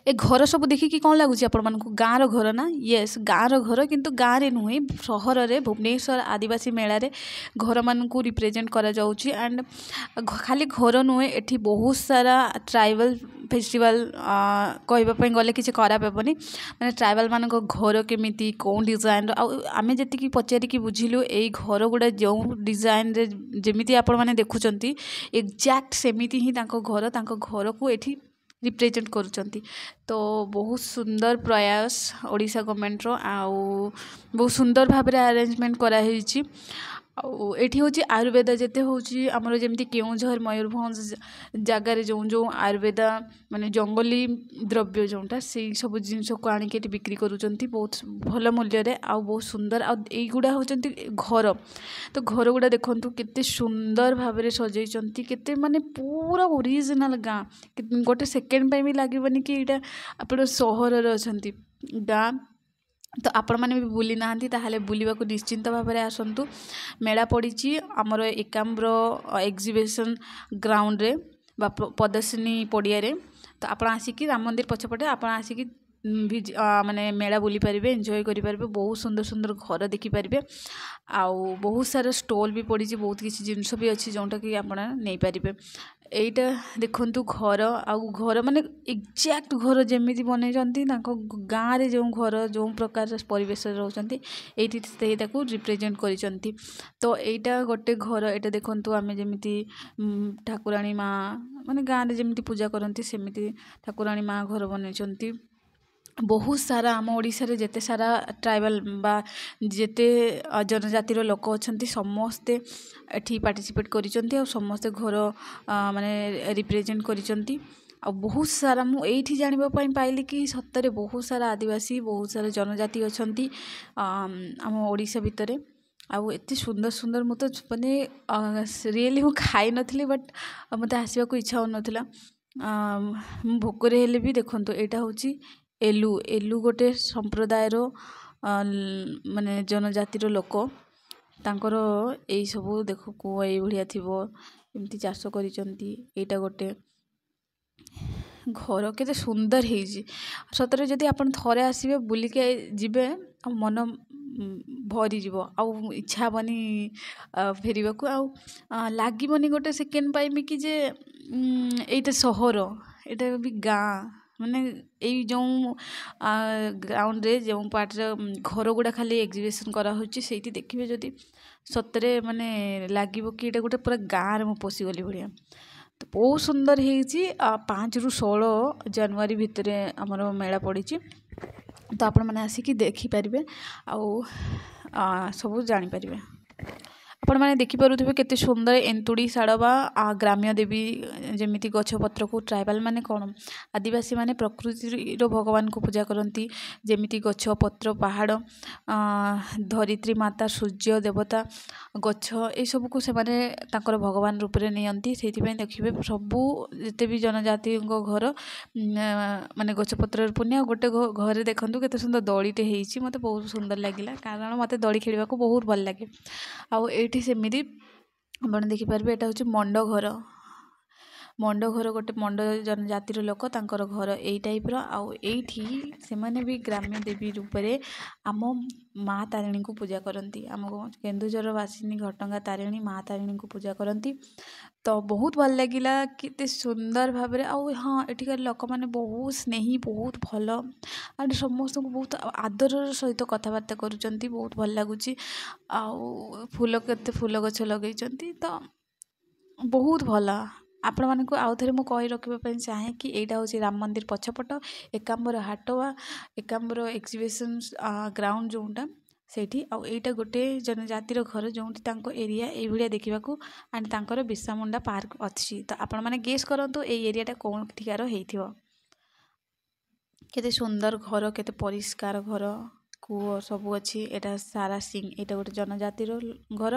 ए घर सब देखिकी कौन लगुच गाँव घर ना येस गाँव घर किंतु गाँव रे नुहे सहर में भुवनेश्वर आदिवासी मेला रे घर मान को रिप्रेजेंट करा जाउची एंड खाली घर नुहे एठी बहुत सारा ट्राइबल फेस्टिवल कहवाई गले किसी खराब हेनी मैंने ट्राइबल मान घर केमी कौन डिजाइन आम जी पचारिकी बुझिलु यही घर गुड़ा जो डिजाइन रे जमी आपण मैंने देखुं एक्जाक्ट सेमती ही घर को एठी रिप्रेजेंट करुँच तो बहुत सुंदर प्रयास ओडिशा गवर्नमेंट रो आउ बहुत सुंदर भाव में अरेंजमेंट कराई एठी हूँ आयुर्वेद जिते हूँ आमर जमी केउझर मयूरभंज जगार जो जो आयुर्वेद माने जंगली द्रव्य जोटा से सब जिनस को आणिक बिक्री करुँच बहुत भल मूल्य आउ बहुत सुंदर आईगुड़ा हूँ घर तो घर गुड़ा देखु केते सुंदर भाव में सजाई केते माने पूरा ओरिजिनल गाँ गोटे सेकेंड भी लगभग कि यहाँ आप सहर अच्छा गाँ तो आपण मैंने भी बुली ना ताहले बुलवा को निश्चिंत भाव में आसतु मेला पड़ी आमर एकाम्र एग्जिबिशन ग्राउंड रे बा प्रदर्शनी पड़िया रे तो आप आसिक राम मंदिर पछपटे आप आसिक माने मेला बुली पारे एंजॉय करि पारे बहुत सुंदर सुंदर घर देखि पारे आउ बहुत सारा स्टॉल भी पड़ी बहुत किसी जिनस भी अच्छी जोटा कि आप नहीं पारे एटा देखु घर आउ घर माने एक्जाक्ट घर जमी बन गाँव में जो घर जो प्रकार परिवेश रोचती ये रिप्रेजेंट कर तो यहाँ गोटे घर यहाँ देखु आम जमी ठाकुराणी माँ माने गाँव में जमी पूजा करती सेमती ठाकुराणी माँ घर बनई बहुत सारा आम ओडिशा रे जेते सारा ट्राइबल बा जेते जनजातिर लोक अच्छा समस्ते एठी पार्टिसिपेट करिसेंती और समस्ते घर माने रिप्रेजेंट करिसेंती आ बहुत सारा मुझे जाना पाइली कि सतरे बहुत सारा आदिवासी बहुत सारा जनजाति अच्छा आम ओडिशा भितर आउ एत सुंदर सुंदर मु तो माने रियली मु खाई नथली बट मत आसवा को इच्छा हो नाला भोकरे हेले भी देखो यहाँ हूँ एलु एलु गोटे संप्रदायर माने जनजातिर लोक तांकर यही सब देख कूआ ये भाया थी एमती चाष कर गोटे घर के सुंदर हो सतरे जदि आप थे आसबे बुलिके जीवे मन भरी जीव आउ इच्छा हेनी फेर को लगभग गोटे सेकेंड पाइबी कि जे एटा सहर एटा भी गाँ माने यही जो ग्राउंड रे जो पार्ट घर गुड़ा खाली एग्जिबिशन करा से देखिए जदि सतरे माने लगे कि ये गोटे पूरा गाँव में पशिगली भाया तो बहुत सुंदर हो 5 ରୁ 16 जनवरी भितर आमर मेला पड़ी तो आपण मैंने आसिक देखिपारे आउ सब जानीपारे आपण मैंने देखिपे केते सुंदर एंतुड़ी साड़वा ग्राम्य देवी जमीती गछपत्र को ट्राइबल माने कौन आदिवासी माने प्रकृति भगवान को पूजा करती जमीती गछपत्र पहाड़ धरित्री माता सूर्य देवता गछ ये सब को से भगवान रूप में नियंती से देखिए सबू जिते भी जनजाति घर माने गछपत्र पुण्य गोटे घर देखूँ केते सुंदर दड़ीटे होती मत बहुत सुंदर लगे कारण मत दड़ी खेल बहुत भल लगे आउ ये सेमती आप देखिपारे यहाँ हूँ मंड घर गोटे मंड जनजातिर लोक तांकर घर यही टाइप आउ एठी से माने भी ग्राम्य देवी रूप में आम माँ तारिणी को पूजा करती आम केन्दुझर बासिनी घटंगा तारिणी माँ तारिणी को पूजा करती तो बहुत भल लगिला कि सुंदर भाव में आउ हाँ एठिकार लोक मैंने बहुत स्नेही बहुत भल एंड समस्त को बहुत आदर सहित कथबार्ता करुँच बहुत भल लगुच आउ फूल केते फूल गछ लगे तो बहुत भल आपण मानक आउ थे मुझे रखापी चाहे कि यहाँ हूँ राम मंदिर पछपट एकाम्बर हाट वा एकाम्बर एग्जिबिशन ग्राउंड जोटा सेठी आउ एटा गोटे जनजातिर घर जो एरिया ये भाया देखा एंड तांकर बिसामुंडा पार्क अच्छी तो आपण मैंने गेस करंतु ए एरियाटा कौन ठिकार होइथिबो केते सुंदर घर केते परिष्कार घर कूଅ सब अच्छी एटा सारा सिंह एटा गोटे जनजातिर घर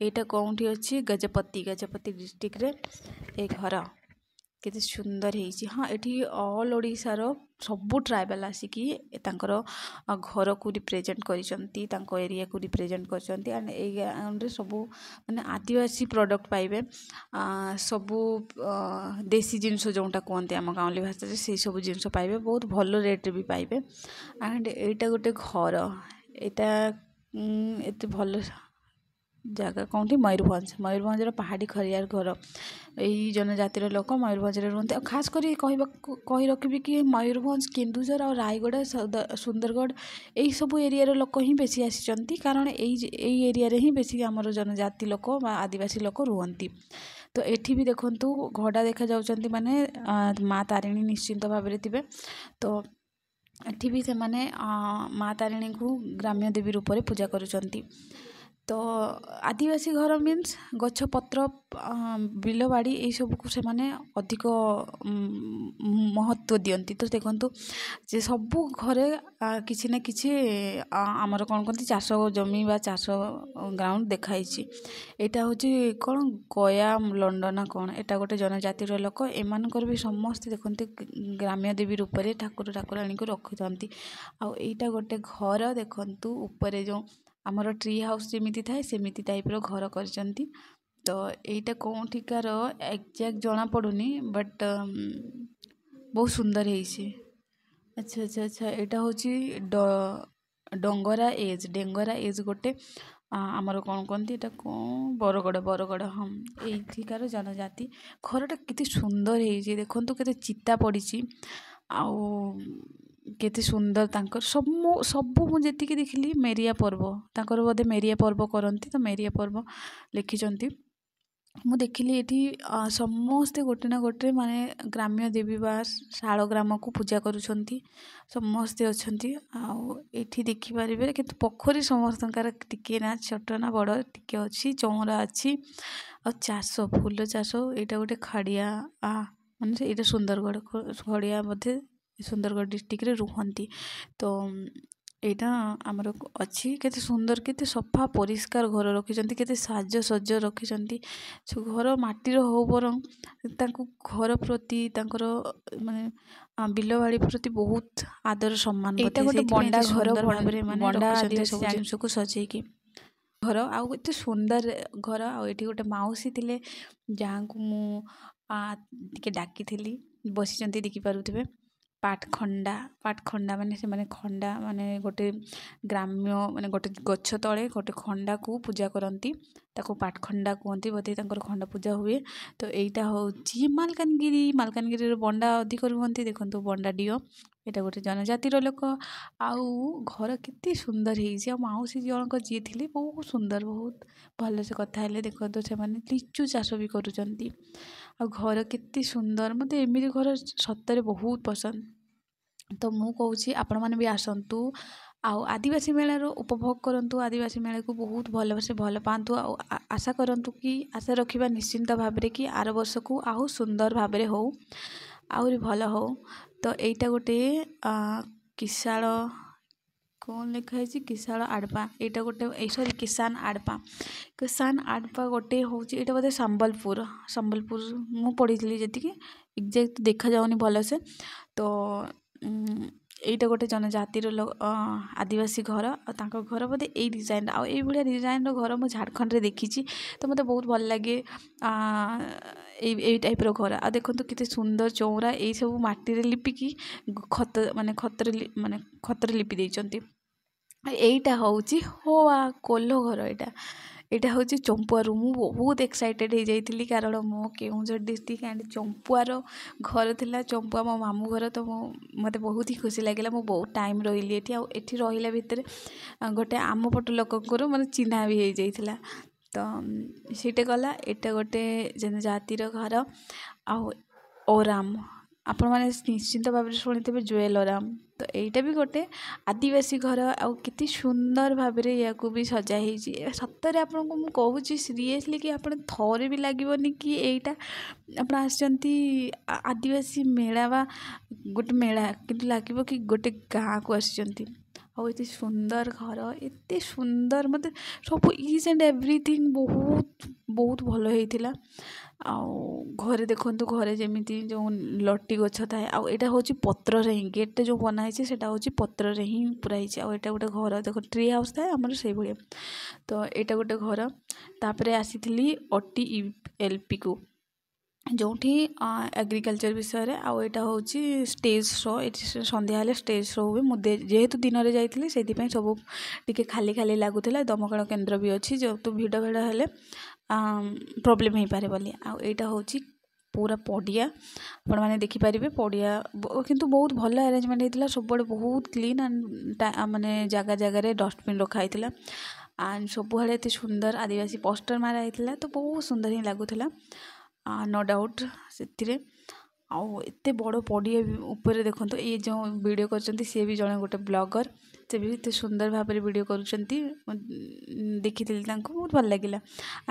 एटा कौटी अच्छी गजपति डिस्ट्रिक्ट रे ए घर। केते सुंदर ହେଇଛି ହଁ ଏଠି ଅଲ୍ ଓଡ଼ିଶାର ସବୁ ଟ୍ରାଇବାଲ୍ ଆସିକି ତାଙ୍କର ଘରକୁ ରିପ୍ରେଜେଣ୍ଟ କରିଛନ୍ତି ତାଙ୍କ ଏରିଆକୁ ରିପ୍ରେଜେଣ୍ଟ କରିଛନ୍ତି ଆଣ୍ଡ ଏଇ ଗାଁରେ ସବୁ ମାନେ ଆଦିବାସୀ ପ୍ରଡ଼କ୍ଟ ପାଇବେ ସବୁ ଦେଶୀ ଜିନିଷ ଯେଉଁଟା କୁହନ୍ତି ଆମ ଗାଉଁଲି ଭାଷାରେ ସେଇ ସବୁ ଜିନିଷ ପାଇବେ ବହୁତ ଭଲ ରେଟ୍ରେ ବି ପାଇବେ ଆଣ୍ଡ ଏଇଟା ଗୋଟେ ଘର ଏଇଟା ଏତେ ଭଲ ଜାଗା କେଉଁଠି ମୟୂରଭଞ୍ଜର ପାହାଡ଼ି ଖରିଆର ଘର ଏଇ ଜନଜାତିର ଲୋକ ମୟୂରଭଞ୍ଜରେ ରୁହନ୍ତି ଆଉ ଖାସ୍ କରି କହି ରଖିବି କି ମୟୂରଭଞ୍ଜ କେନ୍ଦୁଝର ଆଉ ରାୟଗଡ଼ା ସୁନ୍ଦରଗଡ଼ ଏଇସବୁ ଏରିଆର ଲୋକ ହିଁ ବେଶୀ ଆସିଛନ୍ତି କାରଣ ଏଇ ଏରିଆରେ ହିଁ ବେଶୀ ଆମର ଜନଜାତି ଲୋକ ବା ଆଦିବାସୀ ଲୋକ ରୁହନ୍ତି ତ ଏଠି ବି ଦେଖନ୍ତୁ ଘୋଡ଼ା ଦେଖାଯାଉଛନ୍ତି ମାନେ ମା ତାରିଣୀ ନିଶ୍ଚିନ୍ତ ଭାବରେ ଥିବେ ତ ଏଠି ବି ସେମାନେ ମା ତାରିଣୀଙ୍କୁ ଗ୍ରାମ୍ୟ ଦେବୀ ରୂପରେ ପୂଜା କରୁଛନ୍ତି ତ ଆଦିବାସୀ ଘର ମିନ୍ସ ଗଛପତ୍ର ବିଲବାଡ଼ି ଏଇସବୁକୁ ସେମାନେ ଅଧିକ ମହତ୍ତ୍ୱ ଦିଅନ୍ତି ତ ଦେଖନ୍ତୁ ଯେ ସବୁ ଘରେ କିଛି ନା କିଛି ଆମର କ'ଣ କହନ୍ତି ଚାଷ ଜମି ବା ଚାଷ ଗ୍ରାଉଣ୍ଡ ଦେଖାହେଇଛି ଏଇଟା ହେଉଛି କ'ଣ ଗୟା ଲଣ୍ଡନ କ'ଣ ଏଇଟା ଗୋଟେ ଜନଜାତିର ଲୋକ ଏମାନଙ୍କର ବି ସମସ୍ତେ ଦେଖନ୍ତି ଗ୍ରାମ୍ୟ ଦେବୀ ରୂପରେ ଠାକୁରାଣୀଙ୍କୁ ରଖିଥାନ୍ତି ଆଉ ଏଇଟା ଗୋଟେ ଘର ଦେଖନ୍ତୁ ଉପରେ ଯେଉଁ ଆମର ଟ୍ରି ହାଉସ୍ ଯେମିତି ଥାଏ ସେମିତି ଟାଇପ୍ର ଘର କରିଛନ୍ତି ତ ଏଇଟା କେଉଁଠିକାର ଏକ୍ଜାକ୍ଟ ଜଣାପଡ଼ୁନି ବଟ୍ ବହୁତ ସୁନ୍ଦର ହେଇଛି ଆଚ୍ଛା ଏଇଟା ହେଉଛି ଡେଙ୍ଗରା ଏଜ୍ ଗୋଟେ ଆମର କ'ଣ କହନ୍ତି ଏଇଟା କ'ଣ ବରଗଡ଼ ହଁ ଏଇଠିକାର ଜନଜାତି ଘରଟା କେତେ ସୁନ୍ଦର ହେଇଛି ଦେଖନ୍ତୁ କେତେ ଚିତା ପଡ଼ିଛି ଆଉ କେତେ ସୁନ୍ଦର ତାଙ୍କର ସବୁ ମୁଁ ଯେତିକି ଦେଖିଲି ମେରିଆ ପର୍ବ ତାଙ୍କର ବୋଧେ ମେରିଆ ପର୍ବ କରନ୍ତି ତ ମେରିଆ ପର୍ବ ଲେଖିଛନ୍ତି ମୁଁ ଦେଖିଲି ଏଠି ସମସ୍ତେ ଗୋଟେ ନା ଗୋଟେ ମାନେ ଗ୍ରାମ୍ୟ ଦେବୀ ବା ଶାଳ ଗ୍ରାମକୁ ପୂଜା କରୁଛନ୍ତି ସମସ୍ତେ ଅଛନ୍ତି ଆଉ ଏଠି ଦେଖିପାରିବେ କିନ୍ତୁ ପୋଖରୀ ସମସ୍ତଙ୍କର ଟିକେ ନା ଛୋଟ ନା ବଡ଼ ଟିକେ ଅଛି ଚଉଁରା ଅଛି ଆଉ ଫୁଲ ଚାଷ ଏଇଟା ଗୋଟେ ଖାଡ଼ିଆ ମାନେ ଏଇଟା ସୁନ୍ଦରଗଡ଼ ଖଡ଼ିଆ ବୋଧେ ସୁନ୍ଦରଗଡ଼ ଡିଷ୍ଟ୍ରିକ୍ଟରେ ରୁହନ୍ତି ତ ଏଇଟା ଆମର ଅଛି କେତେ ସୁନ୍ଦର କେତେ ସଫା ପରିଷ୍କାର ଘର ରଖିଛନ୍ତି କେତେ ସାଜସଜ୍ଜ ରଖିଛନ୍ତି ସେ ଘର ମାଟିର ହଉ ବରଂ ତାଙ୍କୁ ଘର ପ୍ରତି ତାଙ୍କର ମାନେ ବିଲବାଡ଼ି ପ୍ରତି ବହୁତ ଆଦର ସମ୍ମାନ ଏଇଟା ଗୋଟେ ବଣ୍ଡା ଘର ଭାବରେ ମାନେ ସବୁ ଜିନିଷକୁ ସଜେଇକି ଘର ଆଉ ଏତେ ସୁନ୍ଦର ଘର ଆଉ ଏଠି ଗୋଟେ ମାଉସୀ ଥିଲେ ଯାହାଙ୍କୁ ମୁଁ ଟିକେ ଡାକିଥିଲି ବସିଛନ୍ତି ଦେଖିପାରୁଥିବେ ପାଟଖଣ୍ଡା ମାନେ ସେମାନେ ଖଣ୍ଡା ମାନେ ଗୋଟେ ଗ୍ରାମ୍ୟ ମାନେ ଗୋଟେ ଗଛ ତଳେ ଗୋଟେ ଖଣ୍ଡାକୁ ପୂଜା କରନ୍ତି ତାକୁ ପାଟଖଣ୍ଡା କୁହନ୍ତି ବୋଧେ ତାଙ୍କର ଖଣ୍ଡା ପୂଜା ହୁଏ ତ ଏଇଟା ହେଉଛି ମାଲକାନଗିରିର ବଣ୍ଡା ଅଧିକ ରୁହନ୍ତି ଦେଖନ୍ତୁ ବଣ୍ଡା ଡିଓ ଏଇଟା ଗୋଟେ ଜନଜାତିର ଲୋକ ଆଉ ଘର କେତେ ସୁନ୍ଦର ହେଇଛି ଆଉ ମାଉସୀ ଜଣଙ୍କ ଯିଏ ଥିଲେ ବହୁତ ସୁନ୍ଦର ବହୁତ ଭଲସେ କଥା ହେଲେ ଦେଖନ୍ତୁ ସେମାନେ ଲିଚୁ ଚାଷ ବି କରୁଛନ୍ତି ଆଉ ଘର କେତେ ସୁନ୍ଦର ମୋତେ ଏମିତି ଘର ସତରେ ବହୁତ ପସନ୍ଦ ତ ମୁଁ କହୁଛି ଆପଣମାନେ ବି ଆସନ୍ତୁ ଆଉ ଆଦିବାସୀ ମେଳାର ଉପଭୋଗ କରନ୍ତୁ ଆଦିବାସୀ ମେଳାକୁ ବହୁତ ଭଲସେ ଭଲ ପାଆନ୍ତୁ ଆଉ ଆଶା କରନ୍ତୁ କି ଆଶା ରଖିବା ନିଶ୍ଚିନ୍ତ ଭାବରେ କି ଆର ବର୍ଷକୁ ଆଉ ସୁନ୍ଦର ଭାବରେ ହଉ ଆହୁରି ଭଲ ହଉ ତ ଏଇଟା ଗୋଟେ କିଶାଳ କ'ଣ ଲେଖା ହେଇଛି କିଶାଳ ଆଡ଼ପା ଏଇଟା ଗୋଟେ କିଷାନ ଆଡ଼ପା ଗୋଟେ ହେଉଛି ଏଇଟା ବୋଧେ ସମ୍ବଲପୁର ମୁଁ ପଢ଼ିଥିଲି ଯେତିକି ଏକ୍ଜାକ୍ଟ ଦେଖାଯାଉନି ଭଲସେ ତ ଏଇଟା ଗୋଟେ ଜନଜାତିର ଆଦିବାସୀ ଘର ଆଉ ତାଙ୍କ ଘର ବୋଧେ ଏଇ ଡିଜାଇନ୍ ଆଉ ଏଇଭଳିଆ ଡିଜାଇନ୍ର ଘର ମୁଁ ଝାଡ଼ଖଣ୍ଡରେ ଦେଖିଛି ତ ମୋତେ ବହୁତ ଭଲ ଲାଗେ ଏଇ ଟାଇପ୍ର ଘର ଆଉ ଦେଖନ୍ତୁ କେତେ ସୁନ୍ଦର ଚଉରା ଏଇସବୁ ମାଟିରେ ଲିପିକି ଖତରେ ଲିପି ଦେଇଛନ୍ତି এইটা ହେଉଛି କୋଲ ଘର ଏଇଟା ହେଉଛି ଚମ୍ପୁଆରୁ ମୁଁ ବହୁତ ଏକ୍ସାଇଟେଡ଼ ହେଇଯାଇଥିଲି କାରଣ ମୁଁ କେଉଁଝର ଡିଷ୍ଟ୍ରିକ୍ଟ ଆଣ୍ଡ ଚମ୍ପୁଆର ଘର ଥିଲା ଚମ୍ପୁଆ ମୋ ମାମୁଁ ଘର ତ ମୋତେ ବହୁତ ହି ଖୁସି ଲାଗିଲା ମୁଁ ବହୁତ ଟାଇମ୍ ରହିଲି ଏଠି ଆଉ ଏଠି ରହିଲା ଭିତରେ ଗୋଟେ ଆମ ପଟ ଲୋକଙ୍କର ମାନେ ଚିହ୍ନା ବି ହେଇଯାଇଥିଲା ତ ସେଇଟା ଗଲା ଏଇଟା ଗୋଟେ ଜନଜାତିର ଘର ଆଉ ଓରାମ ଆପଣମାନେ ନିଶ୍ଚିନ୍ତ ଭାବରେ ଶୁଣିଥିବେ ଜୁଏଲ ଓରାମ ତ ଏଇଟା ବି ଗୋଟେ ଆଦିବାସୀ ଘର ଆଉ କେତେ ସୁନ୍ଦର ଭାବରେ ୟାକୁ ବି ସଜା ହେଇଛି ସତରେ ଆପଣଙ୍କୁ ମୁଁ କହୁଛି ସିରିୟସଲି କି ଆପଣ ଥରେ ବି ଲାଗିବନି କି ଏଇଟା ଆପଣ ଆସିଛନ୍ତି ଆଦିବାସୀ ମେଳା ବା ଗୋଟେ ମେଳା କିନ୍ତୁ ଲାଗିବ କି ଗୋଟେ ଗାଁକୁ ଆସିଛନ୍ତି ଆଉ ଏତେ ସୁନ୍ଦର ଘର, ଏତେ ସୁନ୍ଦର, ମୋତେ ସବୁ ଇଚ୍ ଆଣ୍ଡ ଏଭ୍ରିଥିଙ୍ଗ ବହୁତ ବହୁତ ଭଲ ହେଇଥିଲା। ଆଉ ଘରେ ଦେଖନ୍ତୁ, ଘରେ ଯେମିତି ଯେଉଁ ଲଟି ଗଛ ଥାଏ, ଆଉ ଏଇଟା ହେଉଛି ପତ୍ରରେ ହିଁ, ଗେଟ୍ଟେ ଯେଉଁ ବନା ହେଇଛି ସେଇଟା ହେଉଛି ପତ୍ରରେ ହିଁ ପୁରା ହେଇଛି। ଆଉ ଏଇଟା ଗୋଟେ ଘର, ଦେଖ ଟ୍ରି ହାଉସ୍ ଥାଏ ଆମର ସେଇଭଳିଆ। ତ ଏଇଟା ଗୋଟେ ଘର। ତାପରେ ଆସିଥିଲି ଅଟି ଏଲ୍ପିକୁ, ଯେଉଁଠି ଏଗ୍ରିକଲଚର ବିଷୟରେ, ଆଉ ଏଇଟା ହେଉଛି ଷ୍ଟେଜ୍ ଶୋ। ଏଠି ସନ୍ଧ୍ୟା ହେଲେ ଷ୍ଟେଜ୍ ଶୋ ହୁଏ। ମୁଁ ଯେହେତୁ ଦିନରେ ଯାଇଥିଲି ସେଇଥିପାଇଁ ସବୁ ଟିକେ ଖାଲି ଖାଲି ଲାଗୁଥିଲା। ଦମକଳ କେନ୍ଦ୍ର ବି ଅଛି, ଯେହେତୁ ଭିଡ଼ ହେଲେ ପ୍ରୋବ୍ଲେମ୍ ହେଇପାରେ ବୋଲି। ଆଉ ଏଇଟା ହେଉଛି ପୁରା ପଡ଼ିଆ, ଆପଣମାନେ ଦେଖିପାରିବେ। ପଡ଼ିଆ କିନ୍ତୁ ବହୁତ ଭଲ ଆରେଞ୍ଜମେଣ୍ଟ ହେଇଥିଲା, ସବୁଆଡ଼େ ବହୁତ କ୍ଲିନ୍ ଆଣ୍ଡ ମାନେ ଜାଗା ଜାଗାରେ ଡଷ୍ଟବିନ୍ ରଖା ହେଇଥିଲା। ଆଣ୍ଡ ସବୁଆଡ଼େ ଏତେ ସୁନ୍ଦର ଆଦିବାସୀ ପୋଷ୍ଟର ମାରା ହେଇଥିଲା, ତ ବହୁତ ସୁନ୍ଦର ହିଁ ଲାଗୁଥିଲା, नो डाउट ସେଥିରେ। ଆଉ ଏତେ ବଡ଼ ପଡ଼ିଆ ଉପରେ ଦେଖନ୍ତୁ, ଏ ଯେଉଁ ଭିଡ଼ିଓ କରୁଛନ୍ତି ସିଏ ବି ଜଣେ ଗୋଟେ ବ୍ଲଗର, ସେ ବି ଏତେ ସୁନ୍ଦର ଭାବରେ ଭିଡ଼ିଓ କରୁଛନ୍ତି। ଦେଖିଥିଲି ତାଙ୍କୁ, ବହୁତ ଭଲ ଲାଗିଲା।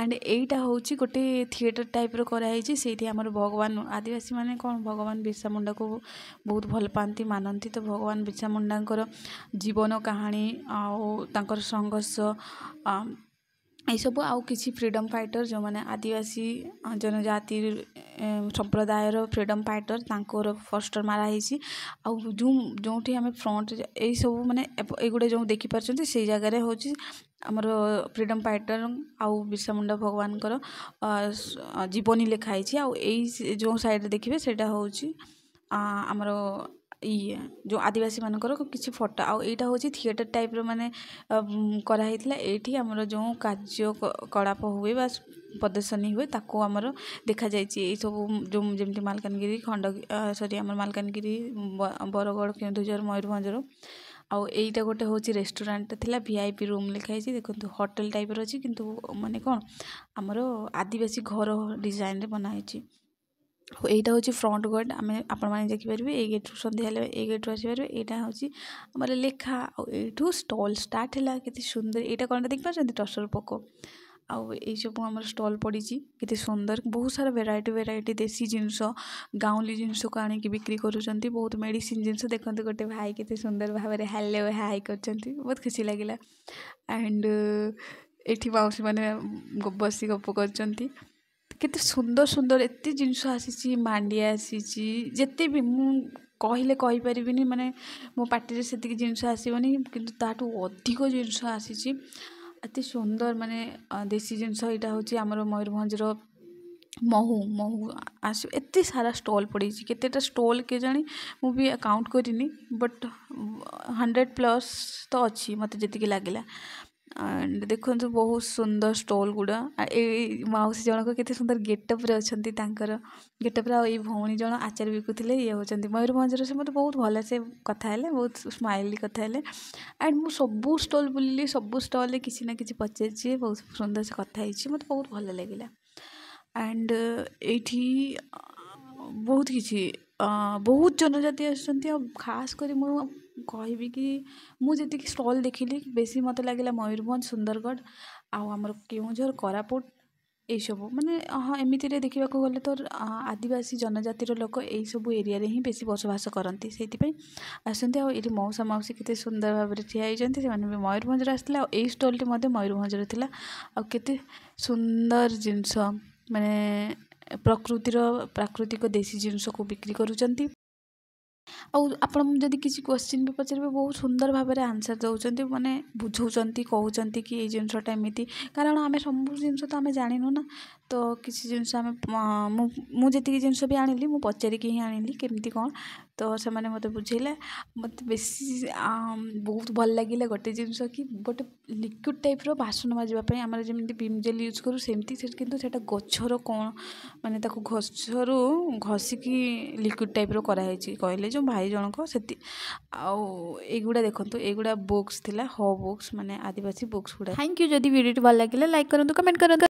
ଆଣ୍ଡ ଏଇଟା ହେଉଛି ଗୋଟେ ଥିଏଟର ଟାଇପ୍ର କରାହେଇଛି, ସେଇଠି ଆମର ଭଗବାନ, ଆଦିବାସୀମାନେ କ'ଣ ଭଗବାନ ବିର୍ସା ମୁଣ୍ଡାକୁ ବହୁତ ଭଲ ପାଆନ୍ତି, ମାନନ୍ତି। ତ ଭଗବାନ ବିର୍ସା ମୁଣ୍ଡାଙ୍କର ଜୀବନ କାହାଣୀ ଆଉ ତାଙ୍କର ସଂଘର୍ଷ ଏଇସବୁ, ଆଉ କିଛି ଫ୍ରିଡ଼ମ୍ ଫାଇଟର ଯେଉଁମାନେ ଆଦିବାସୀ ଜନଜାତି ସମ୍ପ୍ରଦାୟର ଫ୍ରିଡ଼ମ୍ ଫାଇଟର, ତାଙ୍କର ପୋଷ୍ଟର ମାରା ହେଇଛି। ଆଉ ଯେଉଁଠି ଆମେ ଫ୍ରଣ୍ଟ ଏଇସବୁ ମାନେ ଏଇଗୁଡ଼ା ଯେଉଁ ଦେଖିପାରୁଛନ୍ତି, ସେଇ ଜାଗାରେ ହେଉଛି ଆମର ଫ୍ରିଡ଼ମ୍ ଫାଇଟର ଆଉ ବିର୍ସା ମୁଣ୍ଡା ଭଗବାନଙ୍କର ଜୀବନୀ ଲେଖା ହେଇଛି। ଆଉ ଏଇ ଯେଉଁ ସାଇଡ଼ରେ ଦେଖିବେ ସେଇଟା ହେଉଛି ଆମର ଯେଉଁ ଆଦିବାସୀମାନଙ୍କର କିଛି ଫଟୋ। ଆଉ ଏଇଟା ହେଉଛି ଥିଏଟର ଟାଇପ୍ର ମାନେ କରାହେଇଥିଲା। ଏଇଠି ଆମର ଯେଉଁ କାର୍ଯ୍ୟକଳାପ ହୁଏ ବା ପ୍ରଦର୍ଶନୀ ହୁଏ, ତାକୁ ଆମର ଦେଖାଯାଇଛି। ଏଇସବୁ ଯେଉଁ ଯେମିତି ମାଲକାନଗିରି, ଆମର ମାଲକାନଗିରି, ବରଗଡ଼, କେନ୍ଦୁଝର, ମୟୂରଭଞ୍ଜର। ଆଉ ଏଇଟା ଗୋଟେ ହେଉଛି ରେଷ୍ଟୁରାଣ୍ଟ ଥିଲା, VIP ରୁମ୍ ଲେଖା ହେଇଛି। ଦେଖନ୍ତୁ ହୋଟେଲ ଟାଇପ୍ର ଅଛି, କିନ୍ତୁ ମାନେ କ'ଣ ଆମର ଆଦିବାସୀ ଘର ଡିଜାଇନରେ ବନା ହେଇଛି। এইটা হচ্ছে ফ্রন্ট গেট, আমি আপনার দেখিপারে এই গেট্রু সন্ধ্যা হলে এই গেট্রু আসিপারে। এইটা হচ্ছে আমার লেখা, এইঠু স্টল স্টার্ট হল। কেতে সুন্দর, এইটা কোনটা দেখিপারছেন টসর পোক। ଆଉ ଏଇସବୁ ଆମର ଷ୍ଟଲ୍ ପଡ଼ିଛି, କେତେ ସୁନ୍ଦର, ବହୁତ ସାରା ଭେରାଇଟି ଦେଶୀ ଜିନିଷ, ଗାଉଁଲି ଜିନିଷକୁ ଆଣିକି ବିକ୍ରି କରୁଛନ୍ତି। ବହୁତ ମେଡ଼ିସିନ ଜିନିଷ, ଦେଖନ୍ତୁ ଗୋଟେ ଭାଇ କେତେ ସୁନ୍ଦର ଭାବରେ ହାଲୋ ହାଇ କରିଛନ୍ତି, ବହୁତ ଖୁସି ଲାଗିଲା। ଆଣ୍ଡ ଏଠି ମାଉସୀମାନେ ବସି ଗପ କରୁଛନ୍ତି। କେତେ ସୁନ୍ଦର ସୁନ୍ଦର ଏତେ ଜିନିଷ ଆସିଛି, ମାଣ୍ଡିଆ ଆସିଛି, ଯେତେ ବି ମୁଁ କହିଲେ କହିପାରିବିନି, ମାନେ ମୋ ପାଟିରେ ସେତିକି ଜିନିଷ ଆସିବନି, କିନ୍ତୁ ତାଠୁ ଅଧିକ ଜିନିଷ ଆସିଛି। ଏତେ ସୁନ୍ଦର ମାନେ ଦେଶୀ ଜିନିଷ। ଏଇଟା ହେଉଛି ଆମର ମୟୂରଭଞ୍ଜର ମହୁ ଆସିବ। ଏତେ ସାରା ଷ୍ଟଲ୍ ପଡ଼ିଛି, କେତେଟା ଷ୍ଟଲ୍ କେଜାଣି ମୁଁ ବି କାଉଣ୍ଟ କରିନି, ବଟ୍ 100+ ତ ଅଛି ମୋତେ ଯେତିକି ଲାଗିଲା। ଆଣ୍ଡ ଦେଖନ୍ତୁ ବହୁତ ସୁନ୍ଦର ଷ୍ଟଲ୍ ଗୁଡ଼ା। ଏଇ ମାଉସୀ ଜଣକ କେତେ ସୁନ୍ଦର ଗେଟଅପ୍ରେ ଅଛନ୍ତି, ତାଙ୍କର ଗେଟଅପ୍ରେ। ଆଉ ଏଇ ଭଉଣୀ ଜଣ ଆଚାର ବିକୁଥିଲେ, ଇଏ ହେଉଛନ୍ତି ମୟୂରଭଞ୍ଜର। ସେ ମୋତେ ବହୁତ ଭଲସେ କଥା ହେଲେ, ବହୁତ ସ୍ମାଇଲି କଥା ହେଲେ। ଆଣ୍ଡ ମୁଁ ସବୁ ଷ୍ଟଲ୍ ବୁଲିଲି, ସବୁ ଷ୍ଟଲ୍ରେ କିଛି ନା କିଛି ପଚାରିଛି, ବହୁତ ସୁନ୍ଦର ସେ କଥା ହେଇଛି, ମୋତେ ବହୁତ ଭଲ ଲାଗିଲା। ଆଣ୍ଡ ଏଇଠି ବହୁତ କିଛି ବହୁତ ଜନଜାତି ଆସୁଛନ୍ତି। ଆଉ ଖାସ୍ କରି ମୁଁ କହିବି କି ମୁଁ ଯେତିକି ଷ୍ଟଲ୍ ଦେଖିଲି, ବେଶୀ ମୋତେ ଲାଗିଲା ମୟୂରଭଞ୍ଜ, ସୁନ୍ଦରଗଡ଼ ଆଉ ଆମର କେଉଁଝର, କୋରାପୁଟ, ଏଇସବୁ ମାନେ ହଁ ଏମିତିରେ ଦେଖିବାକୁ ଗଲେ ତ ଆଦିବାସୀ ଜନଜାତିର ଲୋକ ଏଇସବୁ ଏରିଆରେ ହିଁ ବେଶୀ ବସବାସ କରନ୍ତି, ସେଇଥିପାଇଁ ଆସନ୍ତି। ଆଉ ଏଇଠି ମଉସା ମାଉସୀ କେତେ ସୁନ୍ଦର ଭାବରେ ଠିଆ ହେଇଛନ୍ତି, ସେମାନେ ବି ମୟୂରଭଞ୍ଜରେ ଆସିଥିଲେ। ଆଉ ଏଇ ଷ୍ଟଲ୍ଟି ମଧ୍ୟ ମୟୂରଭଞ୍ଜରେ ଥିଲା। ଆଉ କେତେ ସୁନ୍ଦର ଜିନିଷ, ମାନେ ପ୍ରାକୃତିକ ଦେଶୀ ଜିନିଷକୁ ବିକ୍ରି କରୁଛନ୍ତି। ଆଉ ଆପଣ ଯଦି କିଛି କ୍ୱେଶ୍ଚିନ୍ ବି ପଚାରିବେ, ବହୁତ ସୁନ୍ଦର ଭାବରେ ଆନ୍ସର୍ ଦେଉଛନ୍ତି, ମାନେ ବୁଝାଉଛନ୍ତି, କହୁଛନ୍ତି କି ଏଇ ଜିନିଷଟା ଏମିତି। କାରଣ ଆମେ ସବୁ ଜିନିଷ ତ ଆମେ ଜାଣିନୁ ନା, ତ କିଛି ଜିନିଷ ଆମେ ମୁଁ ଯେତିକି ଜିନିଷ ବି ଆଣିଲି, ମୁଁ ପଚାରିକି ହିଁ ଆଣିଲି କେମିତି କ'ଣ। ତ ସେମାନେ ମୋତେ ବୁଝେଇଲେ। ମୋତେ ବେଶୀ ବହୁତ ଭଲ ଲାଗିଲା ଗୋଟେ ଜିନିଷ କି ଗୋଟେ ଲିକ୍ୱିଡ଼ ଟାଇପ୍ର ବାସନ ମାଜିବା ପାଇଁ ଆମର ଯେମିତି ଭିମ୍ ଜେଲ୍ ୟୁଜ୍ କରୁ, ସେମିତି କିନ୍ତୁ ସେଇଟା ଗଛର କ'ଣ ମାନେ ତାକୁ ଗଛରୁ ଘଷିକି ଲିକ୍ୱିଡ଼ ଟାଇପ୍ର କରାହେଇଛି, କହିଲେ ଯେଉଁ ଭାଇ ଜଣକ ସେଠି। ଆଉ ଏଇଗୁଡ଼ା ଦେଖନ୍ତୁ, ଏଇଗୁଡ଼ା ବୁକ୍ସ ଥିଲା, ବୁକ୍ସ ମାନେ ଆଦିବାସୀ ବୁକ୍ସ ଗୁଡ଼ା। Thank you. ଯଦି ଭିଡ଼ିଓଟି ଭଲ ଲାଗିଲା ଲାଇକ୍ କରନ୍ତୁ, କମେଣ୍ଟ କରନ୍ତୁ।